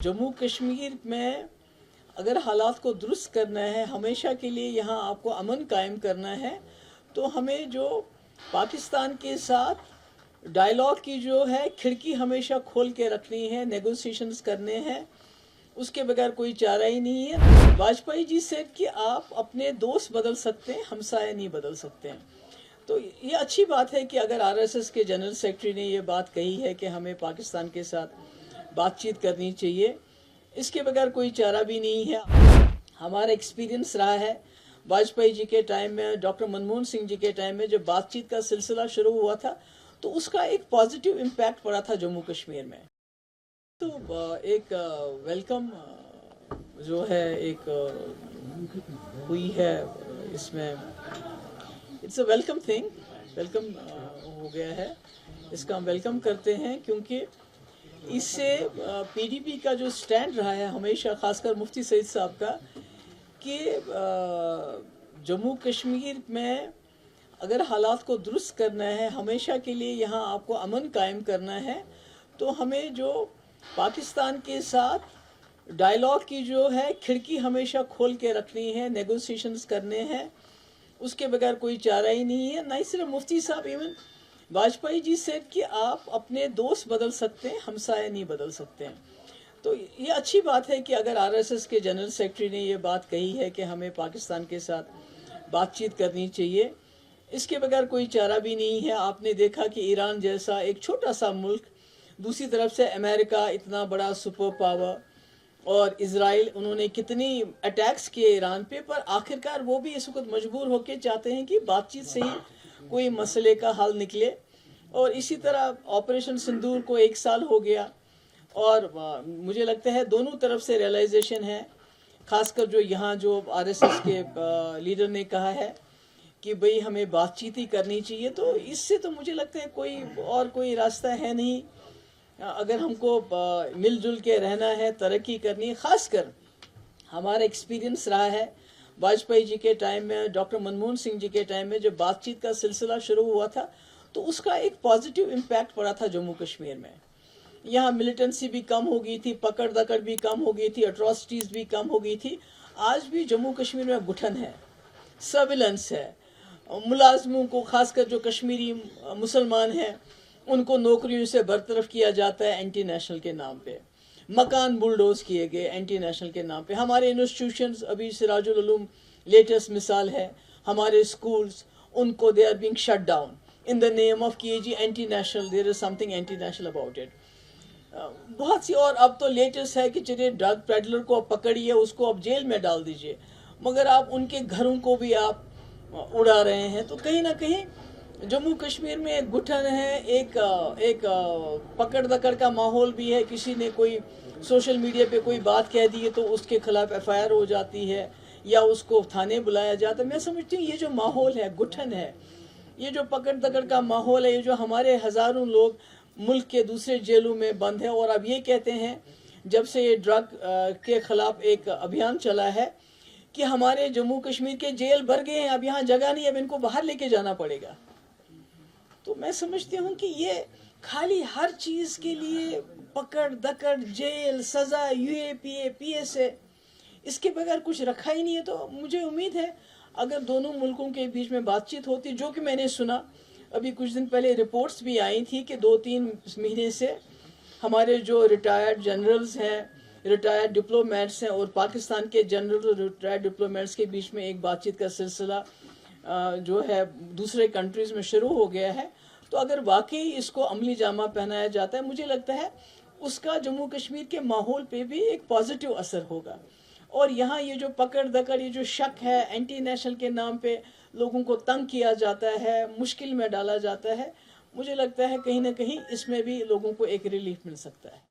जम्मू कश्मीर में अगर हालात को दुरुस्त करना है, हमेशा के लिए यहाँ आपको अमन कायम करना है, तो हमें जो पाकिस्तान के साथ डायलॉग की जो है खिड़की हमेशा खोल के रखनी है, नेगोशिएशंस करने हैं, उसके बगैर कोई चारा ही नहीं है। वाजपेयी जी सेड कि आप अपने दोस्त बदल सकते हैं, हमसाया नहीं बदल सकते हैं। तो ये अच्छी बात है कि अगर आरएसएस के जनरल सेक्रेटरी ने ये बात कही है कि हमें पाकिस्तान के साथ बातचीत करनी चाहिए, इसके बगैर कोई चारा भी नहीं है। हमारा एक्सपीरियंस रहा है वाजपेयी जी के टाइम में, डॉक्टर मनमोहन सिंह जी के टाइम में जब बातचीत का सिलसिला शुरू हुआ था तो उसका एक पॉजिटिव इम्पैक्ट पड़ा था जम्मू कश्मीर में। तो एक वेलकम जो है एक हुई है इसमें, it's a welcome thing, welcome हो गया है, इसका हम वेलकम करते हैं क्योंकि इससे पीडीपी का जो स्टैंड रहा है हमेशा, खासकर मुफ्ती सईद साहब का, कि जम्मू कश्मीर में अगर हालात को दुरुस्त करना है, हमेशा के लिए यहाँ आपको अमन कायम करना है, तो हमें जो पाकिस्तान के साथ डायलॉग की जो है खिड़की हमेशा खोल के रखनी है, नेगोशिएशंस करने हैं, उसके बगैर कोई चारा ही नहीं है। नहीं सिर्फ मुफ्ती साहब, इवन वाजपेयी जी सेड कि आप अपने दोस्त बदल सकते हैं, हमसाया नहीं बदल सकते हैं। तो ये अच्छी बात है कि अगर आरएसएस के जनरल सेक्रेटरी ने ये बात कही है कि हमें पाकिस्तान के साथ बातचीत करनी चाहिए, इसके बगैर कोई चारा भी नहीं है। आपने देखा कि ईरान जैसा एक छोटा सा मुल्क, दूसरी तरफ से अमेरिका इतना बड़ा सुपर पावर, और इजराइल, उन्होंने कितनी अटैक्स किए ईरान पे, पर आखिरकार वो भी इस वक्त मजबूर होकर चाहते हैं कि बातचीत से ही कोई मसले का हल निकले। और इसी तरह ऑपरेशन सिंदूर को 1 साल हो गया, और मुझे लगता है दोनों तरफ से रियलाइजेशन है, खासकर जो यहाँ जो आरएसएस के लीडर ने कहा है कि भाई हमें बातचीत ही करनी चाहिए, तो इससे तो मुझे लगता है कोई रास्ता है नहीं। अगर हमको मिलजुल के रहना है, तरक्की करनी है, खासकर हमारा एक्सपीरियंस रहा है वाजपेयी जी के टाइम में, डॉक्टर मनमोहन सिंह जी के टाइम में जब बातचीत का सिलसिला शुरू हुआ था तो उसका एक पॉजिटिव इम्पैक्ट पड़ा था जम्मू कश्मीर में। यहाँ मिलिटेंसी भी कम हो गई थी, पकड़ दकड़ भी कम हो गई थी, अट्रॉसिटीज़ भी कम हो गई थी। आज भी जम्मू कश्मीर में घुटन है, सर्विलेंस है, मुलाजमों को, खासकर जो कश्मीरी मुसलमान हैं, उनको नौकरियों से बरतरफ किया जाता है एंटी नेशनल के नाम पे, मकान बुलडोज किए गए एंटी नेशनल के नाम पे। हमारे इंस्टीट्यूशंस, अभी सिराजुल उलूम लेटेस्ट मिसाल है, हमारे स्कूल्स, उनको they are being shut down in the name of कि जी anti national, there is something anti national about it. बहुत सी, और अब तो लेटेस्ट है कि चलिए ड्रग पेडलर को आप पकड़िए, उसको आप जेल में डाल दीजिए, मगर आप उनके घरों को भी आप उड़ा रहे हैं। तो कहीं ना कहीं जम्मू कश्मीर में एक घुटन है, एक पकड़ दकड़ का माहौल भी है। किसी ने कोई सोशल मीडिया पे कोई बात कह दी है तो उसके खिलाफ एफआईआर हो जाती है या उसको थाने बुलाया जाता है। मैं समझती हूँ ये जो माहौल है, घुटन है, ये जो पकड़ दकड़ का माहौल है, ये जो हमारे हज़ारों लोग मुल्क के दूसरे जेलों में बंद हैं, और अब ये कहते हैं जब से ये ड्रग के खिलाफ एक अभियान चला है कि हमारे जम्मू कश्मीर के जेल भर गए हैं, अब यहाँ जगह नहीं, अब इनको बाहर लेके जाना पड़ेगा। तो मैं समझती हूँ कि ये खाली हर चीज़ के लिए पकड़ दकड़, जेल, सज़ा, यूएपीए, पीएसए, इसके बगैर कुछ रखा ही नहीं है। तो मुझे उम्मीद है अगर दोनों मुल्कों के बीच में बातचीत होती, जो कि मैंने सुना अभी कुछ दिन पहले रिपोर्ट्स भी आई थी कि 2-3 महीने से हमारे जो रिटायर्ड जनरल्स हैं, रिटायर्ड डिप्लोमेट्स हैं, और पाकिस्तान के जनरल और रिटायर्ड डिप्लोमेट्स के बीच में एक बातचीत का सिलसिला जो है दूसरे कंट्रीज़ में शुरू हो गया है। तो अगर वाकई इसको अमली जामा पहनाया जाता है, मुझे लगता है उसका जम्मू कश्मीर के माहौल पे भी एक पॉजिटिव असर होगा। और यहाँ ये जो पकड़ दकड़, ये जो शक है, एंटी नेशनल के नाम पे लोगों को तंग किया जाता है, मुश्किल में डाला जाता है, मुझे लगता है कहीं ना कहीं इसमें भी लोगों को एक रिलीफ मिल सकता है।